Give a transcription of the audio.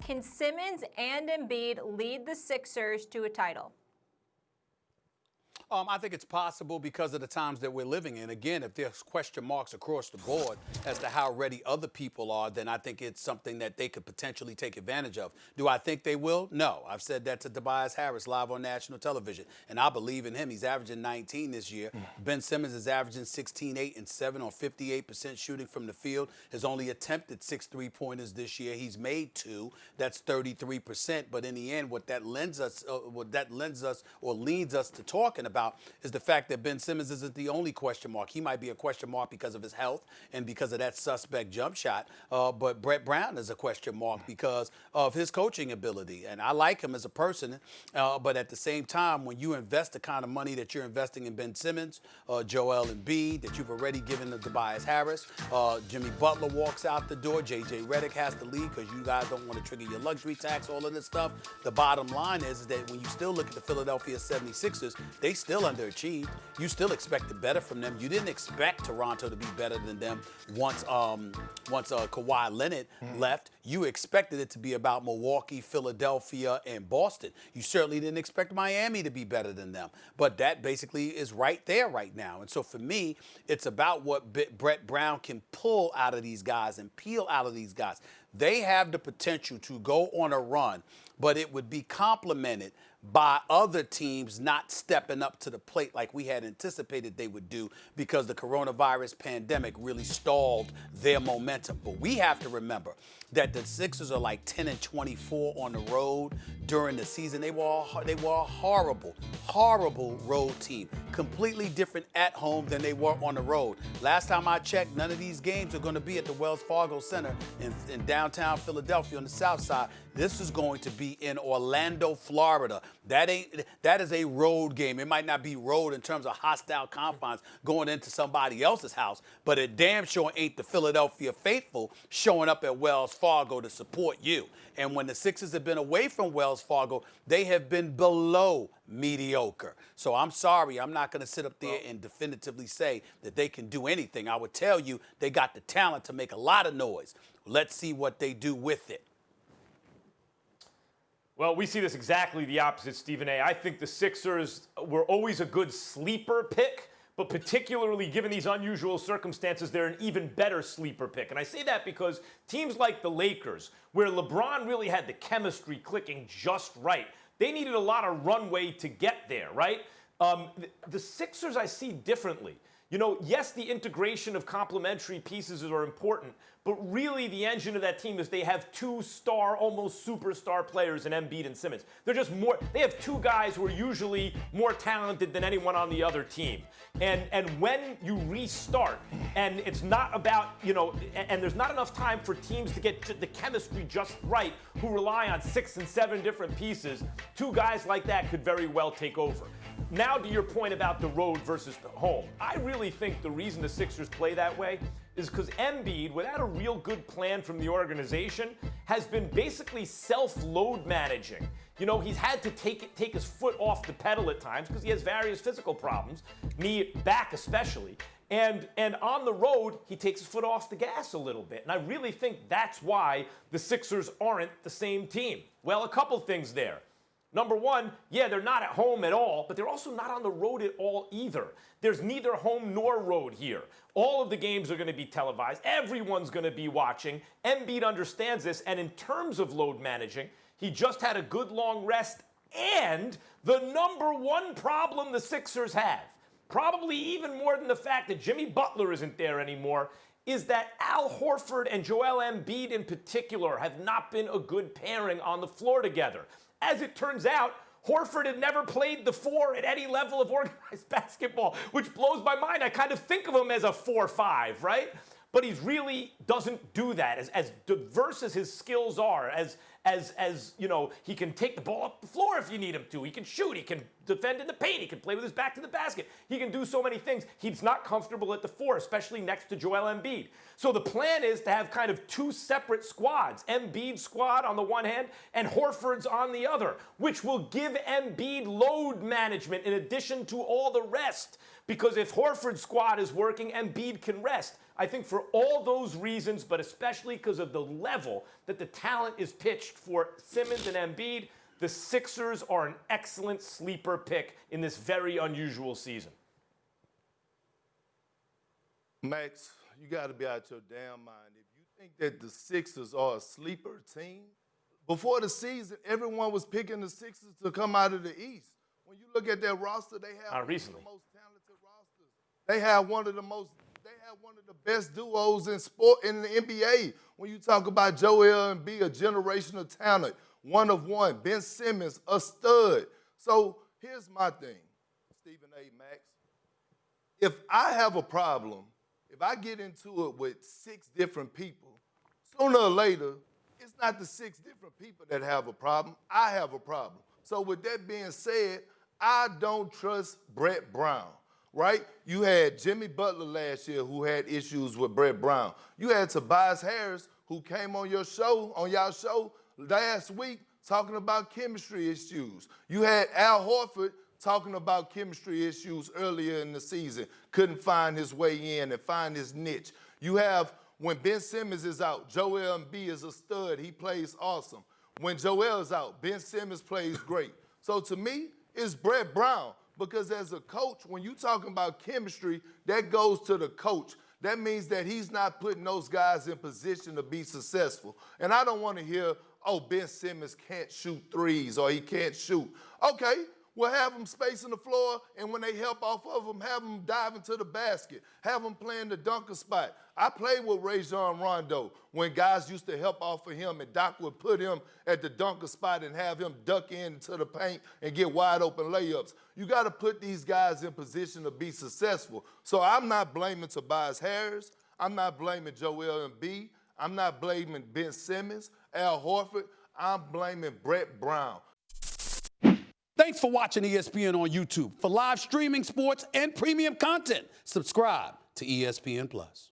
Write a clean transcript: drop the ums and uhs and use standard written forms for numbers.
Can Simmons and Embiid lead the Sixers to a title? I think it's possible because of the times that we're living in. Again, if there's question marks across the board as to how ready other people are, then I think it's something that they could potentially take advantage of. Do I think they will? No. I've said that to Tobias Harris live on national television, and I believe in him. He's averaging 19 this year. Ben Simmons is averaging 16, 8, and 7 on 58% shooting from the field. Has only attempted 6 3-pointers this year. He's made 2. That's 33%. But in the end, what that leads us to talking about is the fact that Ben Simmons isn't the only question mark. He might be a question mark because of his health and because of that suspect jump shot. But Brett Brown is a question mark because of his coaching ability. And I like him as a person. But at the same time, when you invest the kind of money that you're investing in Ben Simmons, Joel Embiid, that you've already given to Tobias Harris, Jimmy Butler walks out the door, J.J. Redick has to leave because you guys don't want to trigger your luxury tax, all of this stuff. The bottom line is that when you still look at the Philadelphia 76ers, they still underachieved. You still expected better from them. You didn't expect Toronto to be better than them once Kawhi Leonard left. You expected it to be about Milwaukee, Philadelphia, and Boston. You certainly didn't expect Miami to be better than them. But that basically is right there right now. And so for me, it's about what Brett Brown can pull out of these guys and peel out of these guys. They have the potential to go on a run, but it would be complemented by other teams not stepping up to the plate like we had anticipated they would do because the coronavirus pandemic really stalled their momentum. But we have to remember that the Sixers are like 10-24 on the road during the season. They were a horrible road team. Completely different at home than they were on the road. Last time I checked, none of these games are going to be at the Wells Fargo Center in downtown Philadelphia on the south side. This is going to be in Orlando, Florida. That is a road game. It might not be road in terms of hostile confines going into somebody else's house, but it damn sure ain't the Philadelphia faithful showing up at Wells Fargo to support you. And when the Sixers have been away from Wells Fargo, they have been below mediocre. So I'm sorry, I'm not going to sit up there and definitively say that they can do anything. I would tell you they got the talent to make a lot of noise. Let's see what they do with it. Well, we see this exactly the opposite, Stephen A. I think the Sixers were always a good sleeper pick, but particularly given these unusual circumstances, they're an even better sleeper pick. And I say that because teams like the Lakers, where LeBron really had the chemistry clicking just right, they needed a lot of runway to get there, right? The Sixers I see differently. You know, yes, the integration of complementary pieces are important, but really the engine of that team is they have 2-star, almost superstar players in Embiid and Simmons. They're just more, they have 2 guys who are usually more talented than anyone on the other team. And when you restart, and it's not about, you know, and there's not enough time for teams to get the chemistry just right, who rely on 6 and 7 different pieces, 2 guys like that could very well take over. Now to your point about the road versus the home, I really think the reason the Sixers play that way is because Embiid, without a real good plan from the organization, has been basically self-load managing. You know, he's had to take his foot off the pedal at times because he has various physical problems, knee, back especially. And on the road, he takes his foot off the gas a little bit. And I really think that's why the Sixers aren't the same team. Well, a couple things there. Number one, yeah, they're not at home at all, but they're also not on the road at all either. There's neither home nor road here. All of the games are going to be televised. Everyone's going to be watching. Embiid understands this, and in terms of load managing, he just had a good long rest. And the number one problem the Sixers have, probably even more than the fact that Jimmy Butler isn't there anymore, is that Al Horford and Joel Embiid in particular have not been a good pairing on the floor together. As it turns out, Horford had never played the 4 at any level of organized basketball, which blows my mind. I kind of think of him as a 4-5, right? But he really doesn't do that. As diverse as his skills are, as you know, he can take the ball up the floor if you need him to. He can shoot. He can defend in the paint. He can play with his back to the basket. He can do so many things. He's not comfortable at the 4, especially next to Joel Embiid. So the plan is to have kind of 2 separate squads, Embiid's squad on the one hand and Horford's on the other, which will give Embiid load management in addition to all the rest. Because if Horford's squad is working, Embiid can rest. I think for all those reasons, but especially because of the level that the talent is pitched for Simmons and Embiid, the Sixers are an excellent sleeper pick in this very unusual season. Max, you got to be out your damn mind. If you think that the Sixers are a sleeper team, before the season, everyone was picking the Sixers to come out of the East. When you look at their roster, they have one of the most talented rosters. They have one of the best duos in sport in the NBA. When you talk about Joel Embiid, a generational talent, one of one, Ben Simmons, a stud. So here's my thing, Stephen A. Max. If I have a problem, if I get into it with 6 different people, sooner or later, it's not the 6 different people that have a problem. I have a problem. So with that being said, I don't trust Brett Brown, right? You had Jimmy Butler last year who had issues with Brett Brown. You had Tobias Harris who came on y'all show last week talking about chemistry issues. You had Al Horford talking about chemistry issues earlier in the season, couldn't find his way in and find his niche. You have, when Ben Simmons is out, Joel Embiid is a stud. He plays awesome. When Joel's out, Ben Simmons plays great. So to me, it's Brett Brown, because as a coach, when you're talking about chemistry, that goes to the coach. That means that he's not putting those guys in position to be successful. And I don't want to hear, oh, Ben Simmons can't shoot threes or he can't shoot. Okay. We'll have them spacing the floor, and when they help off of them, have them dive into the basket, have them playing the dunker spot. I played with Rajon Rondo when guys used to help off of him, and Doc would put him at the dunker spot and have him duck into the paint and get wide open layups. You got to put these guys in position to be successful. So I'm not blaming Tobias Harris. I'm not blaming Joel Embiid. I'm not blaming Ben Simmons, Al Horford. I'm blaming Brett Brown. Thanks for watching ESPN on YouTube. For live streaming sports and premium content, subscribe to ESPN+.